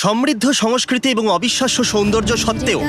সমৃদ্ধ সংস্কৃতি এবং অবিশ্বাস্য সৌন্দর্য সত্ত্বেও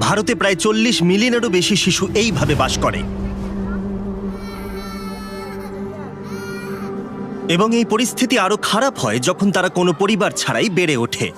ভারতে প্রায় 40 মিলিয়নেরও বেশি শিশু এইভাবে বাস করে। এবং এই পরিস্থিতি আরো খারাপ হয় যখন তারা কোনো পরিবার ছাড়াই বেড়ে ওঠে।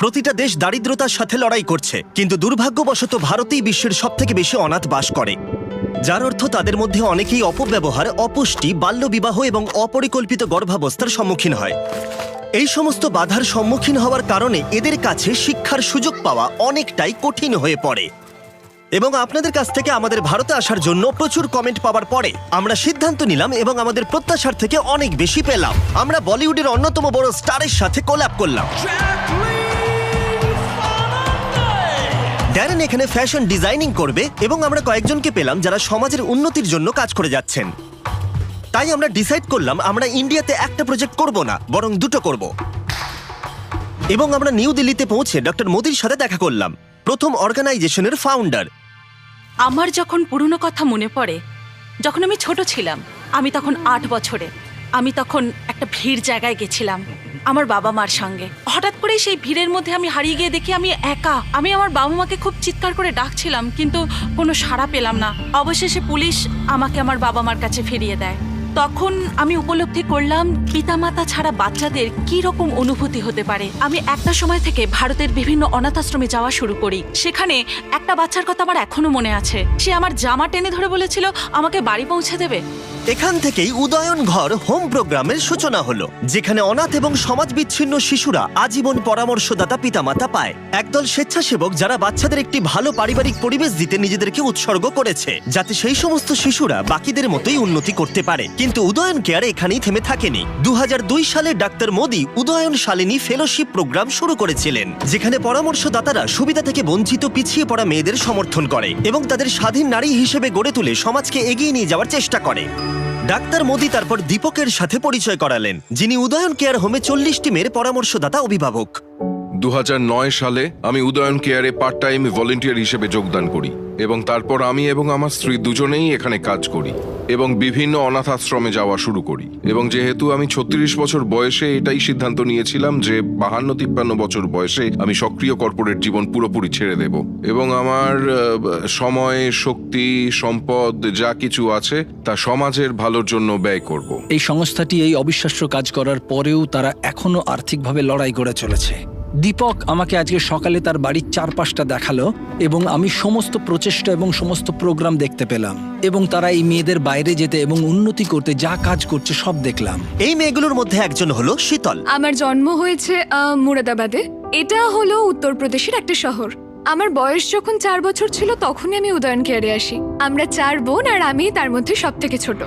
প্রতিটা দেশ দারিদ্রতার সাথে লড়াই করছে, কিন্তু দুর্ভাগ্যবশত ভারতেই বিশ্বের সবথেকে বেশি অনাথ বাস করে, যার অর্থ তাদের মধ্যে অনেকেই অপব্যবহার, অপুষ্টি, বাল্যবিবাহ এবং অপরিকল্পিত গর্ভাবস্থার সম্মুখীন হয়। এই সমস্ত বাধার সম্মুখীন হওয়ার কারণে এদের কাছে শিক্ষার সুযোগ পাওয়া অনেকটাই কঠিন হয়ে পড়ে। এবং আপনাদের কাছ থেকে আমাদের ভারতে আসার জন্য প্রচুর কমেন্ট পাওয়ার পরে আমরা সিদ্ধান্ত নিলাম এবং আমাদের প্রত্যাশার থেকে অনেক বেশি পেলাম। আমরা বলিউডের অন্যতম বড় স্টারের সাথে কোল্যাব করলাম। ড্যারেন এখানে ফ্যাশন ডিজাইনিং করবে এবং আমরা কয়েকজনকে পেলাম যারা সমাজের উন্নতির জন্য কাজ করে যাচ্ছেন। তাই আমরা ডিসাইড করলাম আমরা ইন্ডিয়াতে একটা প্রজেক্ট করব না, বরং দুটো করব। এবং আমরা নিউ দিল্লিতে পৌঁছে ডক্টর মোদির সাথে দেখা করলাম, প্রথম অর্গানাইজেশনের ফাউন্ডার। আমার যখন পুরনো কথা মনে পড়ে, যখন আমি ছোট ছিলাম, আমি তখন 8 বছরে, আমি তখন একটা ভিড় জায়গায় গেছিলাম আমার বাবা মার সঙ্গে। হঠাৎ করেই সেই ভিড়ের মধ্যে আমি হারিয়ে গিয়ে দেখি আমি একা। আমি আমার বাবা মাকে খুব চিৎকার করে ডাকছিলাম, কিন্তু কোনো সাড়া পেলাম না। অবশেষে পুলিশ আমাকে আমার বাবা মার কাছে ফিরিয়ে দেয়। তখন আমি উপলব্ধি করলাম পিতামাতা ছাড়া বাচ্চাদের কি রকম অনুভূতি হতে পারে। আমি একটা সময় থেকে ভারতের বিভিন্ন অনাথ আশ্রমে যাওয়া শুরু করি। সেখানে একটা বাচ্চার কথা আমার এখনো মনে আছে। সে আমার জামা টেনে ধরে বলেছিল আমাকে বাড়ি পৌঁছে দেবে। এখান থেকেই উদয়ন ঘর হোম প্রোগ্রামের সূচনা হলো, যেখানে অনাথ এবং সমাজ বিচ্ছিন্ন শিশুরা আজীবন পরামর্শদাতা পিতামাতা পায়। একদল স্বেচ্ছাসেবক যারা বাচ্চাদের একটি ভালো পারিবারিক পরিবেশ দিতে নিজেদেরকে উৎসর্গ করেছে, যাতে সেই সমস্ত শিশুরা বাকিদের মতোই উন্নতি করতে পারে। কিন্তু উদয়ন কেয়ার এখানেই থেমে থাকেনি। 2002 সালে doctor Modi Udayan Shalini fellowship programme শুরু করেছিলেন, যেখানে পরামর্শদাতারা সুবিধা থেকে বঞ্চিত পিছিয়ে পড়া মেয়েদের সমর্থন করে এবং তাদের স্বাধীন নারী হিসেবে গড়ে তুলে সমাজকে এগিয়ে নিয়ে যাওয়ার চেষ্টা করে। ডাক্তার মোদি তারপর দীপকের সাথে পরিচয় করালেন, যিনি উদয়ন কেয়ার হোমে 40টি মেয়ের পরামর্শদাতা অভিভাবক। 2009 সালে আমি উদয়ন কেয়ারে পার্ট টাইম ভলেন্টিয়ার হিসেবে যোগদান করি এবং তারপর আমি এবং আমার স্ত্রী দুজনেই এখানে কাজ করি এবং বিভিন্ন অনাথ আশ্রমে যাওয়া শুরু করি। এবং যেহেতু আমি 36 বছর বয়সে এটাই সিদ্ধান্ত নিয়েছিলাম যে 52-53 বছর বয়সে আমি সক্রিয় কর্পোরেট জীবন পুরোপুরি ছেড়ে দেব এবং আমার সময়, শক্তি, সম্পদ যা কিছু আছে তা সমাজের ভালোর জন্য ব্যয় করব। এই সংস্থাটি এই অবিশ্বাস্য কাজ করার পরেও তারা এখনো আর্থিকভাবে লড়াই করে চলেছে। দীপক আমাকে আজকে সকালে তার বাড়ির চারপাশটা দেখালো এবং আমি সমস্ত প্রচেষ্টা এবং সমস্ত প্রোগ্রাম দেখতে পেলাম এবং তারা এই মেয়েদের বাইরে যেতে এবং উন্নতি করতে যা কাজ করছে সব দেখলাম। এই মেয়েগুলোর মধ্যে একজন হলো শীতল। আমার জন্ম হয়েছে মুরাদাবাদে। এটা হলো উত্তরপ্রদেশের একটা শহর। আমার বয়স যখন 4 বছর ছিল তখনই আমি উদয়ন কেয়ারে আসি। আমরা 4 বোন আর আমি তার মধ্যে সব থেকে ছোট।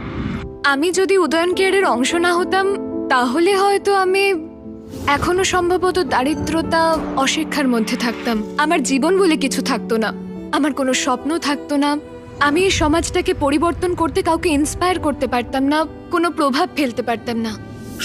আমি যদি উদয়ন কেয়ারের অংশ না হতাম তাহলে হয়তো আমি এখনো সম্ভবত দারিদ্রতা, অশিক্ষার মধ্যে থাকতাম। আমার জীবন বলে কিছু থাকতো না, আমার কোনো স্বপ্ন থাকতো না। আমি এই সমাজটাকে পরিবর্তন করতে কাউকে ইন্সপায়ার করতে পারতাম না, কোনো প্রভাব ফেলতে পারতাম না।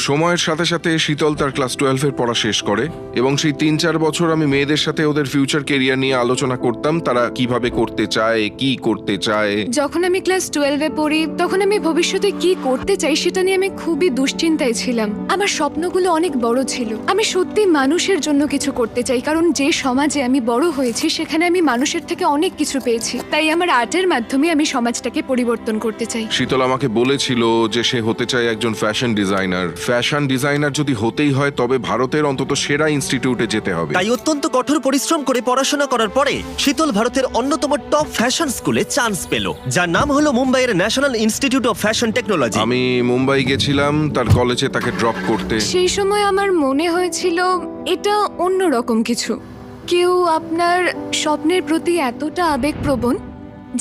সময়ের সাথে সাথে শীতল তার ক্লাস 12-এর পড়া শেষ করে এবং সেই 3-4 বছর আমি মেয়েদের সাথে ওদের ফিউচার কেরিয়ার নিয়ে আলোচনা করতাম, তারা কিভাবে করতে চায়, কি করতে চায়। যখন আমি ক্লাস 12-এ পড়ি তখন আমি ভবিষ্যতে কি করতে চাই সেটা নিয়ে আমি খুবই দুশ্চিন্তায় ছিলাম। আমার স্বপ্নগুলো অনেক বড় ছিল। আমি সত্যি মানুষের জন্য কিছু করতে চাই, কারণ যে সমাজে আমি বড় হয়েছি সেখানে আমি মানুষের থেকে অনেক কিছু পেয়েছি। তাই আমার আর্টের মাধ্যমে আমি সমাজটাকে পরিবর্তন করতে চাই। শীতল আমাকে বলেছিল যে সে হতে চায় একজন ফ্যাশন ডিজাইনার। ফ্যাশন ডিজাইনার যদি হতেই হয় তবে ভারতের অন্তত সেরা ইনস্টিটিউটে যেতে হবে। তাই অত্যন্ত কঠোর পরিশ্রম করে পড়াশোনা করার পরে শীতল ভারতের অন্যতম টপ ফ্যাশন স্কুলে চান্স পেল, যার নাম হলো মুম্বাইয়ের national institute of fashion technology. আমি মুম্বাই গেছিলাম তার কলেজে তাকে ড্রপ করতে। সেই সময় আমার মনে হয়েছিল এটা অন্যরকম কিছু। কেউ আপনার স্বপ্নের প্রতি এতটা আবেগপ্রবণ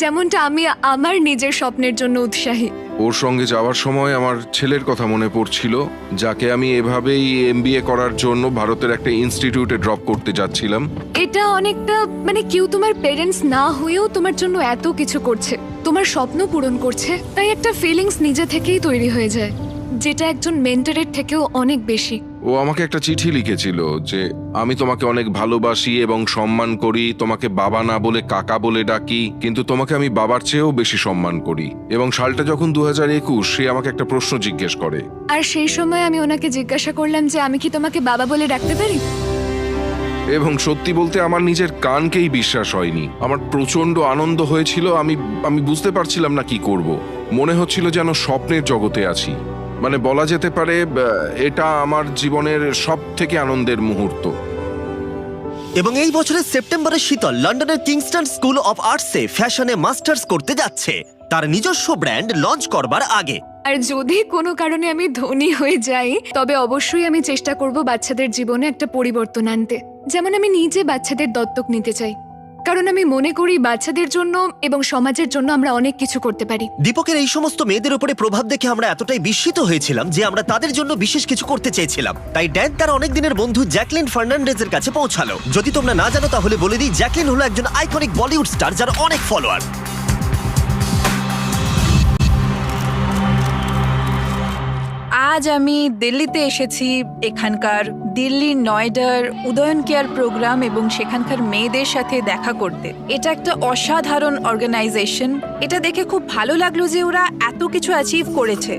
যেমনটা আমি আমার নিজের স্বপ্নের জন্য উৎসাহী। ওর সঙ্গে যাওয়ার সময় আমার ছেলের কথা মনে পড়ছিল, যাকে আমি এভাবেই MBA করার জন্য ভারতের একটা ইনস্টিটিউটে ড্রপ করতে যাচ্ছিলাম। এটা অনেকটা কেউ তোমার পেরেন্টস না হয়েও তোমার জন্য এত কিছু করছে, তোমার স্বপ্ন পূরণ করছে, তাই একটা ফিলিংস নিজে থেকেই তৈরি হয়ে যায়, যেটা একজন মেন্টরের থেকেও অনেক বেশি। ও আমাকে একটা চিঠি লিখেছিল যে আমি তোমাকে অনেক ভালোবাসি এবং সম্মান করি, তোমাকে বাবা না বলে কাকা বলে ডাকি, কিন্তু তোমাকে আমি বাবার চেয়েও বেশি সম্মান করি। এবং সালটা যখন 2021, সে আমাকে একটা প্রশ্ন জিজ্ঞেস করে। আর সেই সময় আমি ওনাকে জিজ্ঞাসা করলাম যে আমি কি তোমাকে বাবা বলে ডাকতে পারি। এবং সত্যি বলতে আমার নিজের কানকেই বিশ্বাস হয়নি। আমার প্রচন্ড আনন্দ হয়েছিল, আমি বুঝতে পারছিলাম না কি করব। মনে হচ্ছিল যেন স্বপ্নের জগতে আছি। মানে বলা যেতে পারে এটা আমার জীবনের সব থেকে আনন্দের মুহূর্ত। এবং এই বছরের সেপ্টেম্বরে শীতল লন্ডনের কিংস্টন স্কুল অফ আর্টসে ফ্যাশনে মাস্টার্স করতে যাচ্ছে, তার নিজস্ব ব্র্যান্ড লঞ্চ করবার আগে। আর যদি কোনো কারণে আমি ধনী হয়ে যাই, তবে অবশ্যই আমি চেষ্টা করব বাচ্চাদের জীবনে একটা পরিবর্তন আনতে। যেমন আমি নিজে বাচ্চাদের দত্তক নিতে চাই, কারণ আমি মনে করি বাচ্চাদের জন্য এবং সমাজের জন্য আমরা অনেক কিছু করতে পারি। দীপকের এই সমস্ত মেয়েদের উপরে প্রভাব দেখে আমরা এতটাই বিস্মিত হয়েছিলাম যে আমরা তাদের জন্য বিশেষ কিছু করতে চেয়েছিলাম। তাই ড্যান তার অনেক দিনের বন্ধু জ্যাকলিন ফার্নান্ডেজের কাছে পৌঁছালো। যদি তোমরা না জানো তাহলে বলে দিই, জ্যাকলিন হলো একজন আইকনিক বলিউড স্টার যার অনেক ফলোয়ার। আজ আমি দিল্লিতে এসেছি এখানকার দিল্লির নয়ডার উদয়ন কেয়ার প্রোগ্রাম এবং সেখানকার মেয়েদের সাথে দেখা করতে। এটা একটা অসাধারণ অর্গানাইজেশন। এটা দেখে খুব ভালো লাগলো যে ওরা এত কিছু অ্যাচিভ করেছে।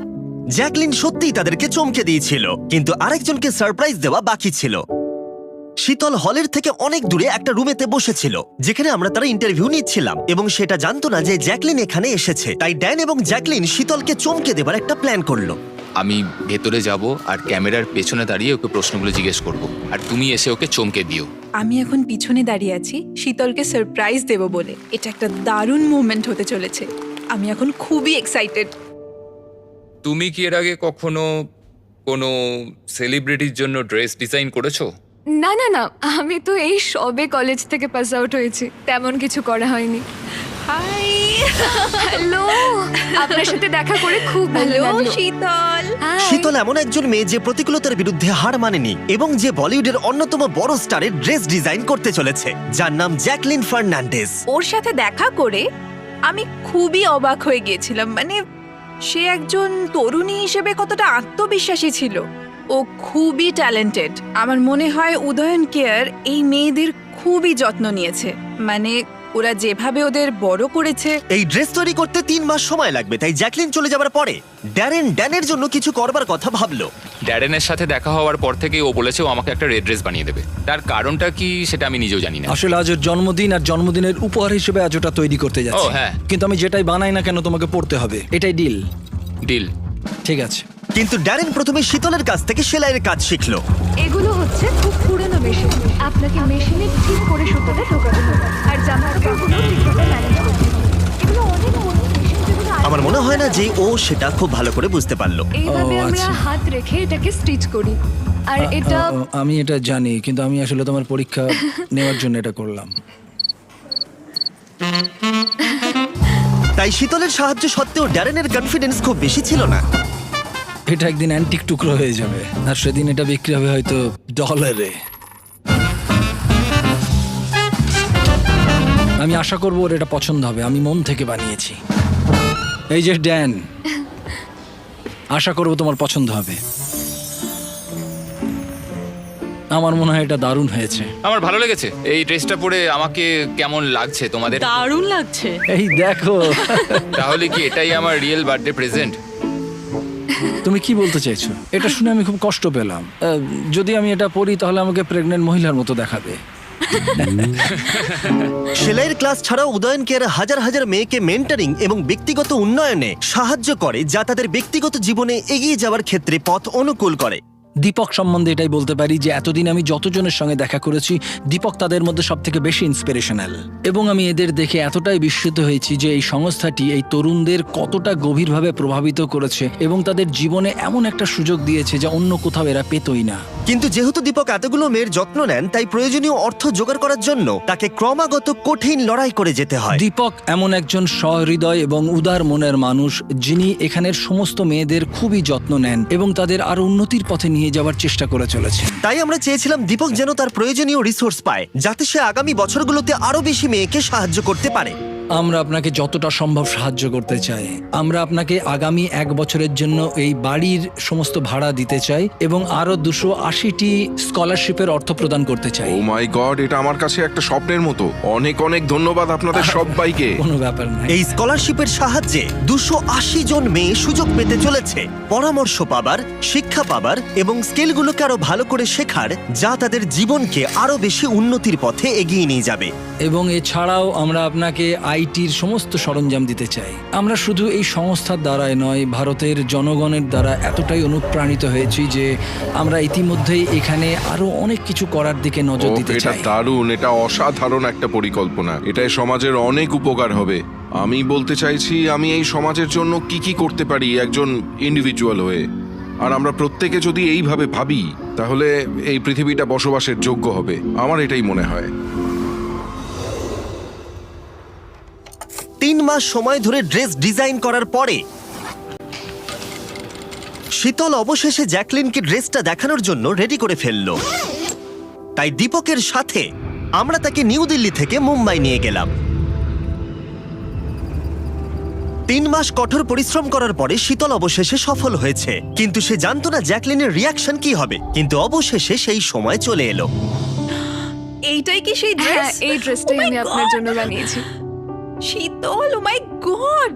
জ্যাকলিন সত্যিই তাদেরকে চমকে দিয়েছিল, কিন্তু আরেকজনকে সারপ্রাইজ দেওয়া বাকি ছিল। শীতল হলের থেকে অনেক দূরে একটা রুমেতে বসেছিল, যেখানে আমরা তার ইন্টারভিউ নিচ্ছিলাম, এবং সেটা জানতো না যে জ্যাকলিন এখানে এসেছে। তাই ড্যান এবং জ্যাকলিন শীতলকে চমকে দেবার একটা প্ল্যান করলো। আমি ভেতরে যাব আর ক্যামেরার পেছনে দাঁড়িয়ে ওকে প্রশ্নগুলো জিজ্ঞেস করব, আর তুমি এসে ওকে চমকে দিও। আমি এখন পিছনে দাঁড়িয়ে আছি শীতলকে সারপ্রাইজ দেব বলে। এটা একটা দারুণ মুভমেন্ট হতে চলেছে। আমি এখন খুবই এক্সাইটেড। তুমি কি এর আগে কখনো কোনো সেলিব্রিটির জন্য ড্রেস ডিজাইন করেছো? না না না, আমি তো এই সবে কলেজ থেকে পাস আউট হয়েছি, তেমন কিছু করা হয়নি। হাই, হ্যালো, আপনার সাথে দেখা করে খুব ভালো হ্যালো লাগলো। শীতল। Hi. শীতল এমন একজন মেয়ে যে প্রতিকূলতার বিরুদ্ধে হার মানেনি এবং যে বলিউডের অন্যতম বড় স্টারের ড্রেস ডিজাইন করতে চলেছে, যার নাম জ্যাকলিন ফার্নান্ডেজ। ওর সাথে দেখা করে আমি খুবই অবাক হয়ে গিয়েছিলাম। মানে সে একজন তরুণী হিসেবে কতটা আত্মবিশ্বাসী ছিল। ও খুবই ট্যালেন্টেড। আমার মনে হয় উদয়ন কেয়ার এই মেয়েদের খুবই যত্ন নিয়েছে। মানে ওরা যেভাবে ওদের বড় করেছে। এই ড্রেস তৈরি করতে 3 মাস সময় লাগবে, তাই জ্যাকলিন চলে যাবার পরে ড্যানের জন্য কিছু করবার কথা ভাবলো। ড্যারেনের সাথে দেখা হওয়ার পর থেকে ও বলেছে ও আমাকে একটা রেড ড্রেস বানিয়ে দেবে। তার কারণটা কি সেটা আমি নিজেও জানি না। আসলে আজ ওর জন্মদিন, আর জন্মদিনের উপহার হিসেবে আজ ওটা তৈরি করতে যাচ্ছি। ও, হ্যাঁ। কিন্তু আমি যেটাই বানাই না কেন তোমাকে পড়তে হবে, এটাই ডিল। ডিল। ঠিক আছে। কিন্তু ড্যারেন প্রথমে শীতলের কাছ থেকে সেলাইয়ের কাজ শিখলো। এগুলো হচ্ছে খুব পুরনো মেশিন। আপনাকে মেশিনে ঠিক করে সুতোটা ঢোকাতে হবে, আর জামা কাপড়গুলো ঠিকভাবে ম্যানেজ করতে হবে। এগুলো অনেক পুরনো মেশিন, যেগুলো আমার মনে হয় না যে ও সেটা খুব ভালো করে বুঝতে পারলো। এইভাবে ও, আমরা আচ্ছা। হাত রেখে এটাকে স্টিচ করি। আর এটা আমি এটা জানি, কিন্তু আমি আসলে তোমার পরীক্ষা নেওয়ার জন্য এটা করলাম। তাই শীতলের সাহায্য সত্ত্বেও ড্যারেনের কনফিডেন্স খুব বেশি ছিল না। এটা একদিন অ্যান্টিক টুকরো হয়ে যাবে, আর সেদিন এটা বিক্রি হবে হয়তো $। আমি আশা করবো ওর এটা পছন্দ হবে। আমি মন থেকে বানিয়েছি। এই যে ড্যান, আশা করবো তোমার পছন্দ হবে। আমার মনে হয় এটা দারুণ হয়েছে। আমার ভালো লেগেছে। এই ড্রেসটা পরে আমাকে কেমন লাগছে তোমাদের? দারুণ লাগছে। এই দেখো। তাহলে কি এটাই আমার রিয়েল বার্থডে প্রেজেন্ট? তুমি কি বলতে চাইছো? এটা শুনে আমি খুব কষ্ট পেলাম। যদি আমি এটা পড়ি তাহলে আমাকে প্রেগনেন্ট মহিলার মতো দেখাবে। সেলাইয়ের ক্লাস ছাড়াও উদয়ন কেয়ার হাজার হাজার মেয়েকে মেন্টরিং এবং ব্যক্তিগত উন্নয়নে সাহায্য করে, যা তাদের ব্যক্তিগত জীবনে এগিয়ে যাওয়ার ক্ষেত্রে পথ অনুকূল করে। দীপক সম্বন্ধে এটাই বলতে পারি যে এতদিন আমি যতজনের সঙ্গে দেখা করেছি, দীপক তাদের মধ্যে সব থেকে বেশি ইন্সপিরেশনাল। এবং আমি এদের দেখে এতটাই বিস্মিত হয়েছি যে এই সংস্থাটি এই তরুণদের কতটা গভীরভাবে প্রভাবিত করেছে এবং তাদের জীবনে এমন একটা সুযোগ দিয়েছে যা অন্য কোথাও এরা পেতই না। কিন্তু যেহেতু দীপক এতগুলো মেয়ের যত্ন নেন, তাই প্রয়োজনীয় অর্থ জোগাড় করার জন্য তাকে ক্রমাগত কঠিন লড়াই করে যেতে হয়। দীপক এমন একজন সহৃদয় এবং উদার মনের মানুষ, যিনি এখানের সমস্ত মেয়েদের খুবই যত্ন নেন এবং তাদের আরো উন্নতির পথে নিয়ে যাওয়ার চেষ্টা করে চলেছেন। তাই আমরা চেয়েছিলাম দীপক যেন তার প্রয়োজনীয় রিসোর্স পায়, যাতে সে আগামী বছরগুলোতে আরো বেশি মেয়েকে সাহায্য করতে পারে। আমরা আপনাকে যতটা সম্ভব সাহায্য করতে চাই। আমরা আপনাকে আগামী 1 বছরের জন্য এই বাড়ির সমস্ত ভাড়া দিতে চাই এবং আরো 280টি স্কলারশিপের অর্থ প্রদান করতে চাই। ও মাই গড, এটা আমার কাছে একটা স্বপ্নের মতো। অনেক অনেক ধন্যবাদ আপনাদের সবাইকে। কোনো ব্যাপার না। এই স্কলারশিপের সাহায্যে 280 জন মেয়ে সুযোগ পেতে চলেছে পরামর্শ পাবার, শিক্ষা পাবার এবং স্কিলগুলোকে আরো ভালো করে শেখার, যা তাদের জীবনকে আরো বেশি উন্নতির পথে এগিয়ে নিয়ে যাবে। এবং এছাড়াও আমরা আপনাকে আইটির সমস্ত সরঞ্জাম দিতে চাই। আমরা শুধু এই সংস্থার দ্বারাই নয়, ভারতের জনগণের দ্বারা এতটাই অনুপ্রাণিত হয়েছি যে আমরা ইতিমধ্যেই এখানে আরো অনেক কিছু করার দিকে নজর ওহ, দিতে এটা চাই। দারুণ, এটা অসাধারণ একটা পরিকল্পনা। এটাই সমাজের অনেক উপকার হবে। আমি বলতে চাইছি, আমি এই সমাজের জন্য কি কি করতে পারি একজন ইন্ডিভিজুয়াল হয়ে। আর আমরা প্রত্যেকে যদি এইভাবে ভাবি, তাহলে এই পৃথিবীটা বসবাসের যোগ্য হবে। আমার এটাই মনে হয়। 3 মাস সময় ধরে ড্রেস ডিজাইন করার পরে শীতল অবশেষে জ্যাকলিনকে ড্রেসটা দেখানোর জন্য রেডি করে ফেললো। তাই দীপকের সাথে আমরা তাকে নিউ দিল্লি থেকে মুম্বাই নিয়ে গেলাম। 3 মাস কঠোর পরিশ্রম করার পরে শীতল অবশেষে সফল হয়েছে, কিন্তু সে জানতো না জ্যাকলিনের রিয়াকশন কি হবে। কিন্তু অবশেষে সেই সময় চলে এলো। এইটাই কি সেই হ্যাঁ, ড্রেস? এই ড্রেসটাই Oh my আমি আপনার God! জন্য বানিয়েছি। শীতল, ও মাই গড,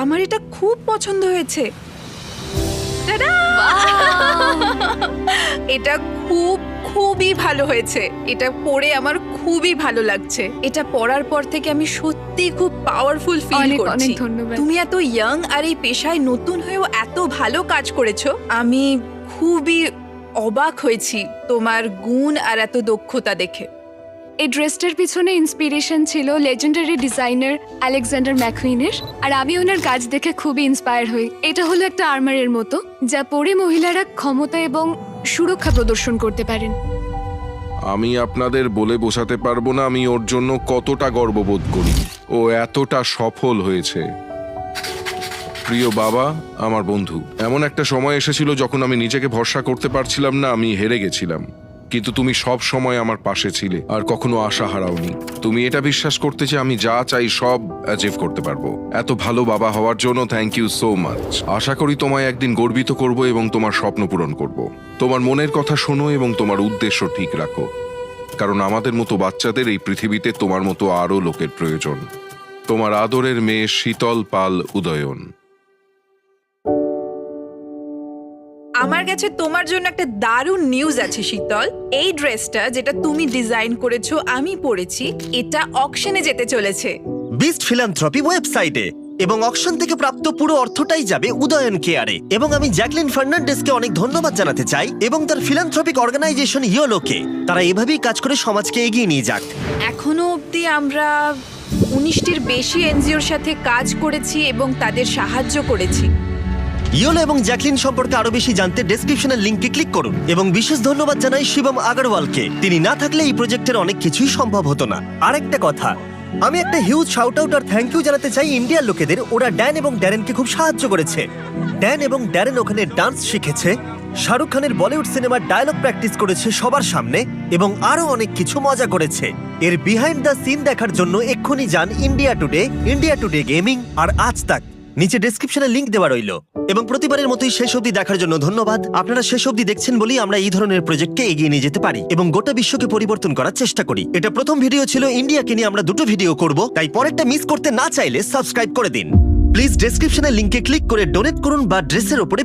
আমার এটা খুব পছন্দ হয়েছে। টাডা! এটা খুবই ভালো হয়েছে। এটা পরে আমার খুবই ভালো লাগছে। এটা পরার পর থেকে আমি সত্যি খুব পাওয়ারফুল ফিল অনেক করছি। অনেক ধন্যবাদ। তুমি এত ইয়াং আর এই পেশায় নতুন হয়েও এত ভালো কাজ করেছো। আমি খুবই অবাক হয়েছি তোমার গুণ আর এত দক্ষতা দেখে। এই ড্রেসটার পিছনে ইন্সপিরেশন ছিল লেজেন্ডারি ডিজাইনার আলেকজান্ডার ম্যাকুইনের, আর আমি ওনার কাজ দেখে খুবই ইন্সপায়ার হই। এটা হলো একটা আর্মারের মতো, যা পরে মহিলারা ক্ষমতা এবং সুরক্ষা প্রদর্শন করতে পারেন। আমি আপনাদের বলে বোঝাতে পারবো না আমি ওর জন্য কতটা গর্ববোধ করি। ও এতটা সফল হয়েছে। প্রিয় বাবা, আমার বন্ধু, এমন একটা সময় এসেছিল যখন আমি নিজেকে ভরসা করতে পারছিলাম না, আমি হেরে গেছিলাম। কিন্তু তুমি সব সময় আমার পাশে ছিলে আর কখনো আশা হারাওনি। তুমি এটা বিশ্বাস করতে যে আমি যা চাই সব অ্যাচিভ করতে পারবো। এত ভালো বাবা হওয়ার জন্য থ্যাংক ইউ সো মাচ। আশা করি তোমায় একদিন গর্বিত করব এবং তোমার স্বপ্ন পূরণ করব। তোমার মনের কথা শোনো এবং তোমার উদ্দেশ্য ঠিক রাখো, কারণ আমাদের মতো বাচ্চাদের এই পৃথিবীতে তোমার মতো আরও লোকের প্রয়োজন। তোমার আদরের মেয়ে শীতল পাল উদয়ন। আমার কাছে তোমার জন্য একটা দারুণ নিউজ আছে শীতল। এই ড্রেসটা যেটা তুমি ডিজাইন করেছো আমি পরেছি, এটা অকশনে যেতে চলেছে। বিস্ট ফিলান্থ্রপি ওয়েবসাইটে, এবং অকশন থেকে প্রাপ্ত পুরো অর্থটাই যাবে উদয়ন কেয়ারে। এবং আমি জ্যাকলিন ফার্নান্ডেসকে অনেক ধন্যবাদ জানাতে চাই এবং তার ফিলান্থ্রপিক অর্গানাইজেশন ইয়োলোকে। তারা এভাবেই কাজ করে সমাজকে এগিয়ে নিয়ে যাক। এখনো অবধি আমরা 19টির বেশি এনজিওর সাথে কাজ করেছি এবং তাদের সাহায্য করেছি। ইয়োলো এবং জ্যাকলিন সম্পর্কে আরো বেশি জানতে ডেসক্রিপশনের লিংকে ক্লিক করুন। এবং বিশেষ ধন্যবাদ জানাই শিবম আগরওয়ালকে। তিনি না থাকলে এই প্রজেক্টের অনেক কিছুই সম্ভব হতো না। আরেকটা কথা, আমি একটা হিউজ শাউট আউট আর থ্যাংক ইউ জানাতে চাই ইন্ডিয়ার লোকেদের। ওরা ড্যান এবং ড্যারেনকে খুব সাহায্য করেছে। ড্যান এবং ড্যারেন ওখানে ডান্স শিখেছে, শাহরুখ খানের বলিউড সিনেমার ডায়লগ প্র্যাকটিস করেছে সবার সামনে, এবং আরো অনেক কিছু মজা করেছে। এর বিহাইন্ড দ্য সিন দেখার জন্য এক্ষুনি যান ইন্ডিয়া টুডে গেমিং আর আজ তাক। নিচে ডেসক্রিপশনে লিংক দেওয়া রইল। এবং প্রতিবারের মতোই শেষ অবধি দেখার জন্য ধন্যবাদ। আপনারা শেষ অবধি দেখছেন বলেই আমরা এই ধরনের প্রজেক্টকে এগিয়ে নিয়ে যেতে পারি এবং গোটা বিশ্বকে পরিবর্তন করার চেষ্টা করি। এটা প্রথম ভিডিও ছিল, ইন্ডিয়াকে নিয়ে আমরা 2টো ভিডিও করব, তাই পরেরটা মিস করতে না চাইলে সাবস্ক্রাইব করে দিন প্লিজ। ডেসক্রিপশনের লিংকে ক্লিক করে ডোনেট করুন বা ড্রেসের উপরে